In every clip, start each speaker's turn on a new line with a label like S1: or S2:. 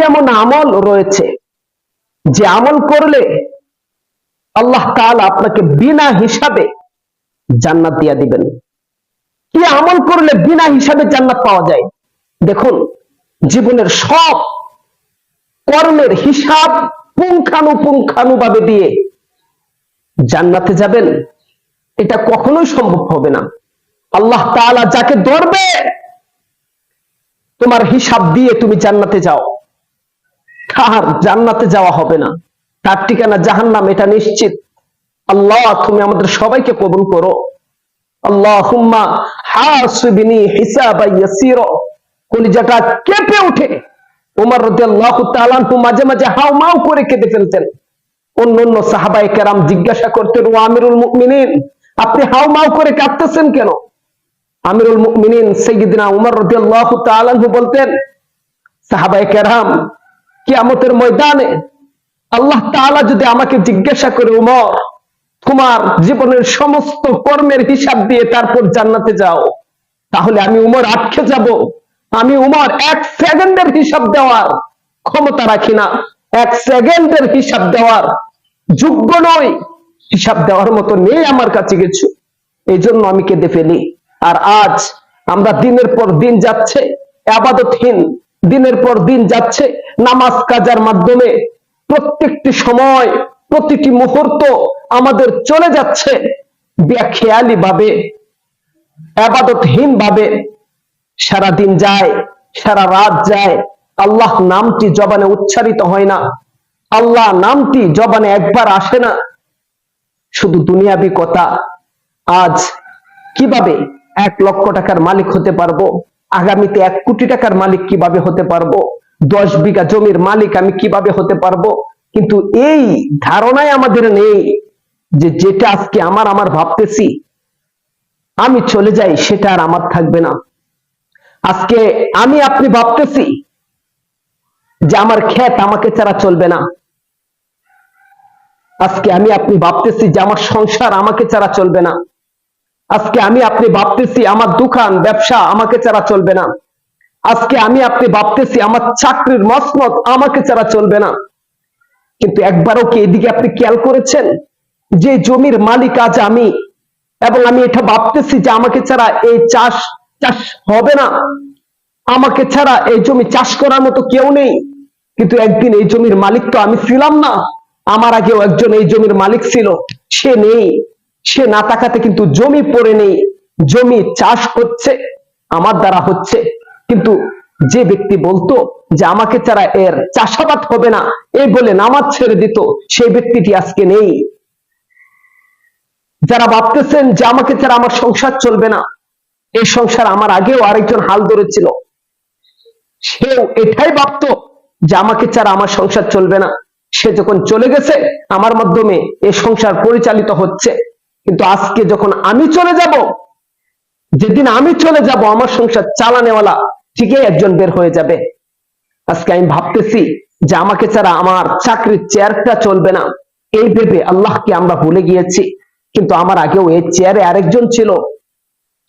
S1: এমন আমল রয়েছে যে আমল করলে আল্লাহ তাআলা আপনাকে বিনা হিসাবে জান্নাত দিয়া দিবেন? কি আমল করলে বিনা হিসাবে জান্নাত পাওয়া যায়? দেখুন, জীবনের সব কর্মের হিসাব পুঙ্খানুপুঙ্খানুভাবে দিয়ে জান্নাতে যাবেন, এটা কখনোই সম্ভব হবে না। আল্লাহ তাআলা যাকে ধরবে, তোমার হিসাব দিয়ে তুমি জান্নাতে যাও, তার জান্নাতে যাওয়া হবে না, তার ঠিকানা জাহান্নাম, এটা নিশ্চিত। আল্লাহ তুমি আমাদের সবাইকে কবুল করো। আল্লাহুম্মা হাসিবনি হিসাবান ইয়াসীরা। কলিজাটা কেঁপে ওঠে। ওমর রাদিয়াল্লাহু তাআলা আনহু মাঝে মাঝে হাউমাউ করে কেঁদে ফেলতেন। অন্যান্য সাহাবায়ে কেরাম জিজ্ঞাসা করতেন, ও আমিরুল মুমিনিন, আপনি হাউমাউ করে কাঁদতেছেন কেন? আমিরুল মুমিনিন সাইয়্যিদিনা ওমর রাদিয়াল্লাহু তাআলা আনহু বলতেন, সাহাবায়ে কেরাম, কিয়ামতের ময়দানে আল্লাহ তাআলা যদি আমাকে জিজ্ঞাসা করে, ওমর তোমার জীবনের সমস্ত কর্মের হিসাব দিয়ে তারপর জান্নাতে যাও, তাহলে আমি উমর আটকে যাব। আমি উমর 1 সেকেন্ডের হিসাব দেওয়ার ক্ষমতা রাখি না, 1 সেকেন্ডের হিসাব দেওয়ার যোগ্য নয়, হিসাব দেওয়ার মতো নেই আমার কাছে কিছু। এই জন্য আমি কেঁদে ফেলি। আর আজ আমরা দিনের পর দিন যাচ্ছে ইবাদতহীন, দিনের পর দিন যাচ্ছে নামাজ কাজার মাধ্যমে প্রত্যেকটি সময় প্রতিটি মুহূর্ত আমাদের চলে যাচ্ছে বেখেয়ালি ভাবে, ইবাদতহীন ভাবে। সারা দিন যায়, সারা রাত যায়, আল্লাহ নামটি জবানে উচ্চারিত হয় না, আল্লাহ নামটি জবানে একবার আসে না, শুধু দুনিয়াবি কথা। আজ কিভাবে 1 লক্ষ টাকার মালিক হতে পারবো, আগামীতে 1 কোটি টাকার মালিক কিভাবে হতে পারবো, 10 বিঘা জমির মালিক আমি কিভাবে হতে পারবো, কিন্তু এই ধারণাই আমাদের নেই যে যেটা আজকে আমার ভাবতেছি আমি চলে যাই, সেটা আর আমার থাকবে না। আজকে আমি আপনি ভাবতেছি যে আমার ক্ষেত আমাকে ছাড়া চলবে না, আজকে আমি আপনি ভাবতেছি যে আমার সংসার আমাকে ছাড়া চলবে না, আজকে আমি আপনি ভাবতেছি আমার দোকান ব্যবসা আমাকে ছাড়া চলবে না, আজকে আমি আপনি ভাবতেছি আমার চাকরির মসনদ আমাকে ছাড়া চলবে না। কিন্তু একবারও কি এদিকে আপনি খেয়াল করেছেন যে জমির মালিক আজ আমি, এবং আমি এটা ভাবতেছি যে আমাকে ছাড়া এই চাষ হবে না, আমাকে ছাড়া এই জমি চাষ করার মতো কেউ নেই। কিন্তু একদিন এই জমির মালিক তো আমি ছিলাম না, আমার আগেও একজন এই জমির মালিক ছিল, সে নেই, সে না থাকাতে কিন্তু জমি পড়ে নেই, জমি চাষ হচ্ছে, আমার দ্বারা হচ্ছে। কিন্তু যে ব্যক্তি বলতো যে আমাকে ছাড়া এর চাষাবাদ হবে না, এই বলে নামাজ ছেড়ে দিত, সেই ব্যক্তিটি আজকে নেই। যারা ভাবতেছেন যে আমাকে ছাড়া আমার সংসার চলবে না, এই সংসার আমার আগেও আরেকজন হাল ধরেছিল, সেও এটাই ভাবতো যে আমাকে ছাড়া আমার সংসার চলবে না, সে যখন চলে গেছে আমার মাধ্যমে এই সংসার পরিচালিত হচ্ছে। কিন্তু আজকে যখন আমি চলে যাব, যেদিন আমি চলে যাব, আমার সংসার চালানেওয়ালা ঠিকই একজন বের হয়ে যাবে। আজকে আমি ভাবতেছি যে আমাকে ছাড়া আমার চাকরির চেয়ারটা চলবে না, এই ভেবে আল্লাহকে আমরা ভুলে গিয়েছি। কিন্তু আমার আগেও এই চেয়ারে আরেকজন ছিল,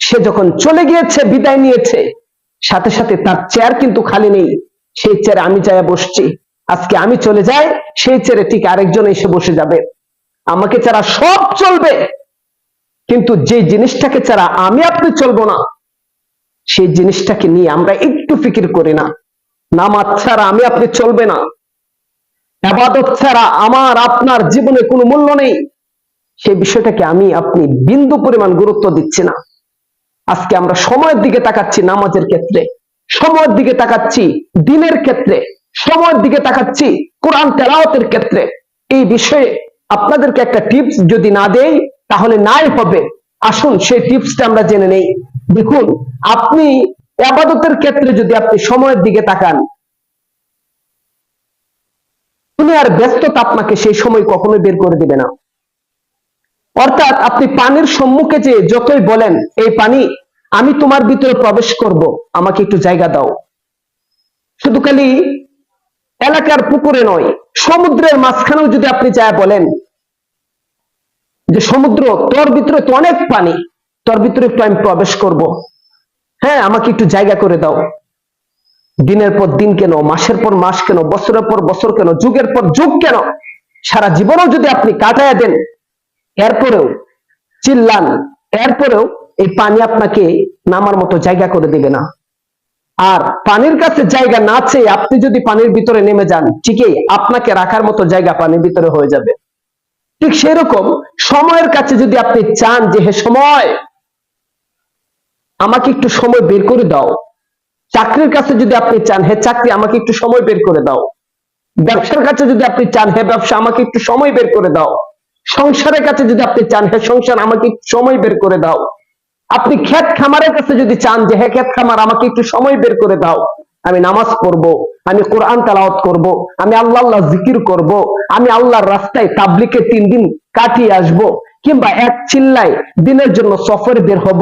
S1: সে যখন চলে গিয়েছে, বিদায় নিয়েছে, সাথে সাথে তার চেয়ার কিন্তু খালি নেই, সেই চেয়ারে আমি যাই বসছি। আজকে আমি চলে যাই, সেই চেয়ারে ঠিক আরেকজন এসে বসে যাবে। আমাকে ছাড়া সব চলবে, কিন্তু যে জিনিসটাকে ছাড়া আমি আপনি চলবো না, সেই জিনিসটাকে নিয়ে আমরা একটু ফিকির করি না। নামাজ ছাড়া আমি আপনি চলবে না, ইবাদত ছাড়া আমার আপনার জীবনে কোনো মূল্য নেই, সেই বিষয়টাকে আমি আপনি বিন্দু পরিমাণ গুরুত্ব দিচ্ছি না। আজকে আমরা সময়ের দিকে তাকাচ্ছি, নামাজের ক্ষেত্রে সময়ের দিকে তাকাচ্ছি, দিনের ক্ষেত্রে সময়ের দিকে তাকাচ্ছি, কোরআন তেলাওয়াতের ক্ষেত্রে। এই বিষয়ে আপনাদেরকে একটা টিপস যদি না দেই তাহলে নাই হবে। আসুন সেই টিপসটা আমরা জেনে নেই। দেখুন, আপনি ইবাদতের ক্ষেত্রে যদি আপনি সময়ের দিকে তাকান, দুনিয়ার ব্যস্ততা আপনাকে সেই সময় কখনোই বের করে দিবে না। অর্থাৎ আপনি পানির সম্মুখে যে যতই বলেন, এই পানি আমি তোমার ভিতরে প্রবেশ করব, আমাকে একটু জায়গা দাও, শুধু খালি এলাকার পুকুরে নয়, সমুদ্রের মাঝখানেও যদি আপনি চায় বলেন যে সমুদ্র, তোর ভিতরে তো অনেক পানি, তোর ভিতরে একটু আমি প্রবেশ করব, হ্যাঁ আমাকে একটু জায়গা করে দাও, দিনের পর দিন কেন, মাসের পর মাস কেন, বছরের পর বছর কেন, যুগের পর যুগ কেন, সারা জীবনও যদি আপনি কাটায় দেন, এরপরেও চিল্লান, এরপরেও এই পানি আপনাকে নামার মতো জায়গা করে দেবে না। আর পানির কাছে জায়গা না চেয়ে আপনি যদি পানির ভিতরে নেমে যান, ঠিকই আপনাকে রাখার মতো জায়গা পানির ভিতরে হয়ে যাবে। ঠিক সেরকম সময়ের কাছে যদি আপনি চান যে হে সময়, আমাকে একটু সময় বের করে দাও, চাকরির কাছে যদি আপনি চান হে চাকরি আমাকে একটু সময় বের করে দাও, ব্যবসার কাছে যদি আপনি চান হে ব্যবসা আমাকে একটু সময় বের করে দাও, সংসারের কাছে যদি আপনি চান হে সংসার আমাকে একটু সময় বের করে দাও, আপনি ক্ষেত খামারের কাছে যদি চান যে হে ক্ষেত খামার আমাকে একটু সময় বের করে দাও, আমি নামাজ পড়ব, আমি কোরআন তেলাওয়াত করব, আমি আল্লাহ আল্লাহ জিকির করব, আমি আল্লাহর রাস্তায় তাবলিগে 3 দিন কাটিয়ে আসব, কিংবা এক চিল্লায় দিনের জন্য সফরে বের হব,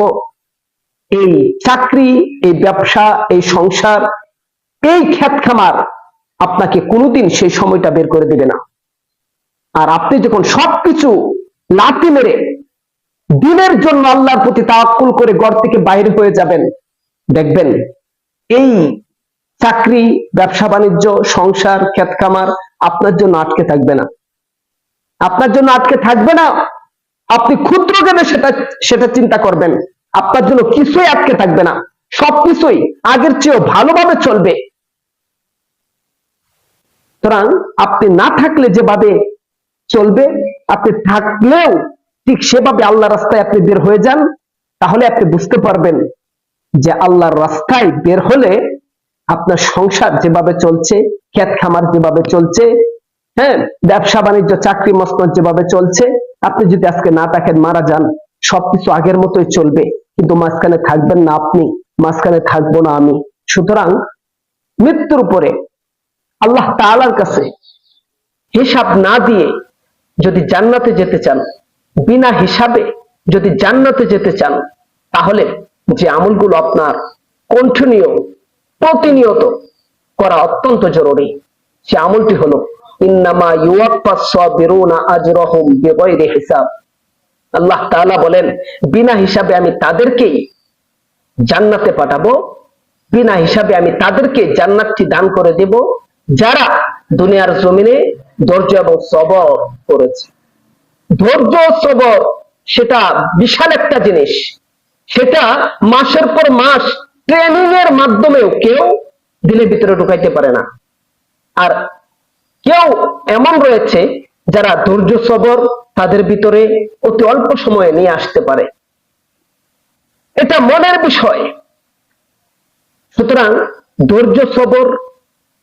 S1: এই চাকরি, এই ব্যবসা, এই সংসার, এই ক্ষেত খামার আপনাকে কোনোদিন সেই সময়টা বের করে দেবে না। আর আপনি যখন সবকিছু লাথি মেরে দিনের জন্য আল্লাহর প্রতি তাওয়াক্কুল করে ঘর থেকে বাইরে হয়ে যাবেন, দেখবেন এই চাকরি, ব্যবসা বাণিজ্য, সংসার, ক্ষেত খামার আপনার জন্য আটকে থাকবে না, আপনার জন্য আটকে থাকবে না। আপনি ক্ষুদ্র জ্ঞানে সেটা চিন্তা করবেন, আপনার জন্য কিছুই আটকে থাকবে না, সবকিছুই আগের চেয়েও ভালোভাবে চলবে। সুতরাং আপনি না থাকলে যেভাবে চলবে, আপনি থাকলেও ঠিক সেভাবে আল্লাহর রাস্তায় আপনি বের হয়ে যান, তাহলে আপনি বুঝতে পারবেন যে আল্লাহর রাস্তায় বের হলে আপনার সংসার যেভাবে চলছে, ক্ষেত খামার যেভাবে চলছে, হ্যাঁ, ব্যবসা বাণিজ্য, চাকরি মসনদ যেভাবে চলছে, আপনি যদি আজকে না থাকেন, মারা যান, সবকিছু আগের মতোই চলবে, কিন্তু মাঝখানে থাকবেন না আপনি, মাঝখানে থাকবো না আমি। সুতরাং মৃত্যুর উপরে আল্লাহ তাআলার কাছে হিসাব না দিয়ে যদি জান্নাতে যেতে চান, বিনা হিসাবে যদি জান্নাতে যেতে চান, তাহলে যে আমলগুলো আপনার কন্টিনিউ, প্রতিনিয়ত করা অত্যন্ত জরুরি, সে আমলটি হলো ইন্নামা ইউওয়াফাস সাবিরুনা আজরাহুম বিগাইরি হিসাব। আল্লাহ তাআলা বলেন, বিনা হিসাবে আমি তাদেরকেই জান্নাতে পাঠাবো, বিনা হিসাবে আমি তাদেরকে জান্নাতটি দান করে দেব যারা দুনিয়ার জমিনে ধৈর্য এবং সবর করেছে। ধৈর্য সবর সেটা বিশাল একটা জিনিস, সেটা মাসের পর মাস ট্রেনিং এর মাধ্যমেও কেউ দিলের ভিতরে ঢুকাইতে পারে না। আর কেউ এমন রয়েছে যারা ধৈর্য সবর তাদের ভিতরে অতি অল্প সময়ে নিয়ে আসতে পারে, এটা মনের বিষয়। সুতরাং ধৈর্য সবর,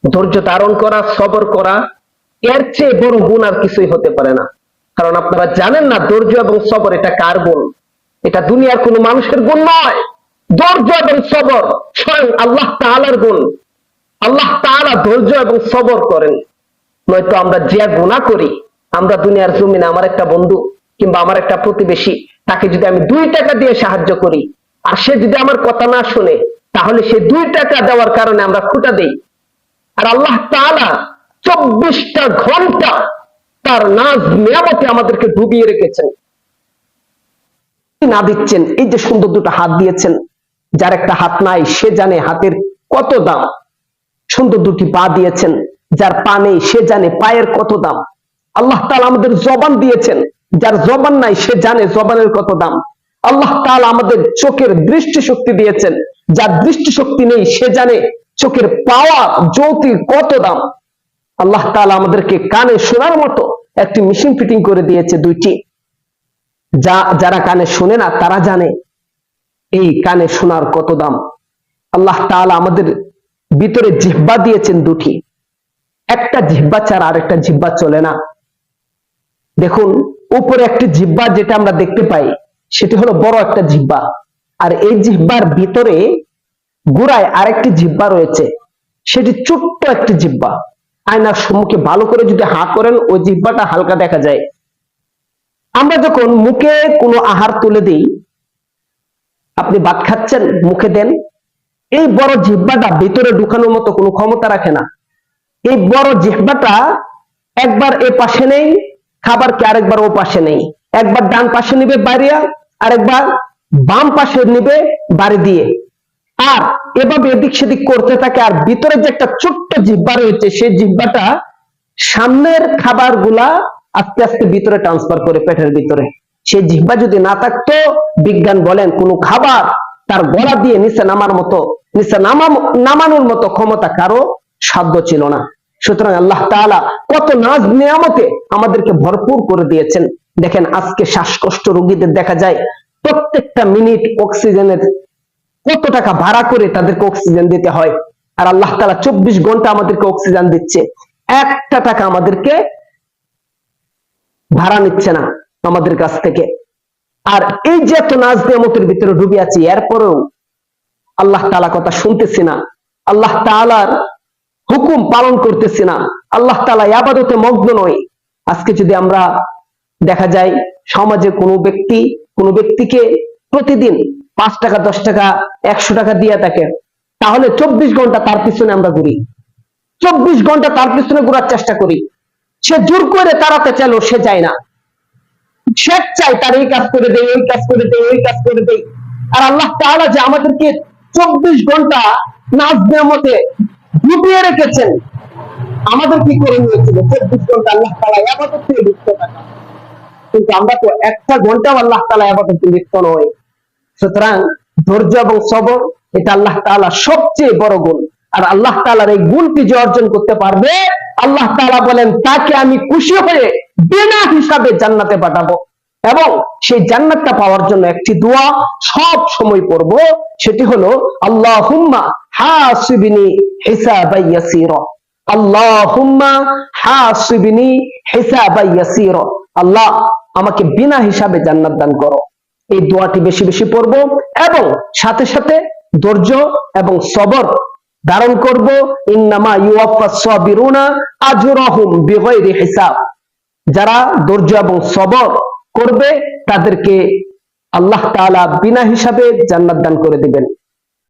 S1: ধৈর্য ধারণ করা, সবর করা, এর চেয়ে বড় গুণ আর কিছুই হতে পারে না। কারণ আপনারা জানেন না ধৈর্য এবং সবর এটা কার গুণ, এটা দুনিয়ার কোনো মানুষের গুণ নয়। ধৈর্য এবং সবর স্বয়ং আল্লাহ তাআলার গুণ। আল্লাহ তাআলা ধৈর্য এবং সবর করেন, নয়তো আমরা যে গুনাহ করি, আমরা দুনিয়ার জমিনে আমার একটা বন্ধু কিংবা আমার একটা প্রতিবেশী, তাকে যদি আমি 2 টাকা দিয়ে সাহায্য করি, আর সে যদি আমার কথা না শুনে, তাহলে সে 2 টাকা দেওয়ার কারণে আমরা খুঁটা দেই। আর আল্লাহ তাআলা 24টা ঘন্টা তার নাজ নিয়ামতে আমাদেরকে ডুবিয়ে রেখেছেন, না দিচ্ছেন। এই যে সুন্দর 2টা হাত দিয়েছেন, যার একটা হাত নাই সে জানে হাতের কত দাম। সুন্দর 2টি পা দিয়েছেন, যার পা নেই সে জানে পায়ের কত দাম। আল্লাহ তাআলা আমাদের জবান দিয়েছেন, যার জবান নাই সে জানে জবানের কত দাম। আল্লাহ তাআলা আমাদের চোখের দৃষ্টি শক্তি দিয়েছেন, যার দৃষ্টি শক্তি নেই সে জানে চোখের পাওয়া জ্যোতির কত দাম। আল্লাহ তাআলা আমাদেরকে কানে শোনার মতো একটি মেশিন ফিটিং করে দিয়েছে 2টি, যারা কানে শুনে না তারা জানে এই কানে শোনার কত দাম। আল্লাহ তাআলা আমাদের ভিতরে জিহ্বা দিয়েছেন 2টি, একটা জিহ্বা ছাড়া আরেকটা জিহ্বা চলে না। দেখুন, উপরে একটি জিহ্বা যেটা আমরা দেখতে পাই, সেটি হলো বড় একটা জিহ্বা, আর এই জিহ্বার ভিতরে গোড়ায় আরেকটি জিহ্বা রয়েছে, সেটি ছোট্ট একটি জিহ্বা। আয়নার সম্মুখে ভালো করে যদি হা করেন, ওই জিহ্বাটা হালকা দেখা যায়। আমরা যখন মুখে কোনো আহার তুলে দিই, আপনি ভাত খাচ্ছেন, মুখে দেন, এই বড় জিহ্বাটা ভিতরে ঢুকানোর মতো কোনো ক্ষমতা রাখে না। এই বড় জিহ্বাটা একবার এ পাশে নেই, খাবারকে আরেকবার ও পাশে নেই, একবার ডান পাশে নিবে বাড়িয়া, আরেকবার বাম পাশে নিবে বাড়ি দিয়ে। আর এভাবে এদিক সেদিক করতে থাকে, আর ভিতরে যে একটা ছোট্ট জিহ্বা রয়েছে, সেই জিহ্বাটা সামনের খাবারগুলা আস্তে আস্তে ভিতরে ট্রান্সফার করে পেটের ভিতরে। সেই জিহ্বা যদি না থাকতো, বিজ্ঞান বলেন কোন খাবার তার গলা দিয়ে নিচে নামানোর মতো ক্ষমতা কারো সাধ্য ছিল না। সুতরাং আল্লাহ তাআলা কত নাজ নিয়ামতে আমাদেরকে ভরপুর করে দিয়েছেন। দেখেন আজকে শ্বাসকষ্ট রোগীদের দেখা যায় প্রত্যেকটা মিনিট অক্সিজেনের কত টাকা ভাড়া করে তাদেরকে অক্সিজেন দিতে হয়, আর আল্লাহ তাআলা 24 ঘন্টা আমাদেরকে অক্সিজেন দিচ্ছে, একটা টাকা আমাদেরকে ভাড়া নিচ্ছে না আমাদের কাছ থেকে। আর এই যে এত নাজ নিয়ামতের ভিতরে ডুবে আছি, এরপরেও আল্লাহ তাআলা কথা শুনতেছি না, আল্লাহ তাআলার হুকুম পালন করতেছি না, আল্লাহ তাআলা ইবাদতে মগ্ন নয়। আজকে যদি আমরা দেখা যায় সমাজে কোনো ব্যক্তিকে প্রতিদিন 5 টাকা 10 টাকা 100 টাকা দিয়ে থাকে, তাহলে 24 ঘন্টা তার পিছনে আমরা ঘুরি, 24 ঘন্টা তার পিছনে ঘোরার চেষ্টা করি। সে জোর করে তাড়াতে চাইলেও সে যায় না, সে চাই তার এই কাজ করে দেয়, ওই কাজ করে দেয়, ওই কাজ করে দেয়। আর আল্লাহ তাআলা যে আমাদেরকে 24 ঘন্টা নাজ নিয়ামতে ডুবিয়ে রেখেছেন, আমাদের কি করে নিয়েছিল 24 ঘন্টা আল্লাহ তাআলা ইবাদতে লিপ্ত থাকা, কিন্তু আমরা তো একটা ঘন্টাও আল্লাহ তাআলা ইবাদতে লিপ্ত নই। সুতরাং ধৈর্য এবং সবর এটা আল্লাহ তাআলার সবচেয়ে বড় গুণ। আর আল্লাহ তাআলার এই গুণটি যে অর্জন করতে পারবে, আল্লাহ তাআলা বলেন তাকে আমি খুশি হয়ে বিনা হিসাবে জান্নাতে পাঠাবো। এবং সেই জান্নাতটা পাওয়ার জন্য একটি দোয়া সব সময় পড়ব, সেটি হলো আল্লাহুম্মা হাসিবনি হিসাবান ইয়াসীরা, আল্লাহুম্মা হাসিবনি হিসাবান ইয়াসীরা, আল্লাহ আমাকে বিনা হিসাবে জান্নাত দান করো। এই দোয়াটি বেশি বেশি পড়বো এবং সাথে সাথে ধৈর্য এবং সবর ধারণ করব। ইন্নামা ইউওয়াফাস সাবিরুনা আজরাহুম বিগাইরি হিসাব, যারা ধৈর্য এবং সবর করবে তাদেরকে আল্লাহ তাআলা বিনা হিসাবে জান্নাত দান করে দিবেন।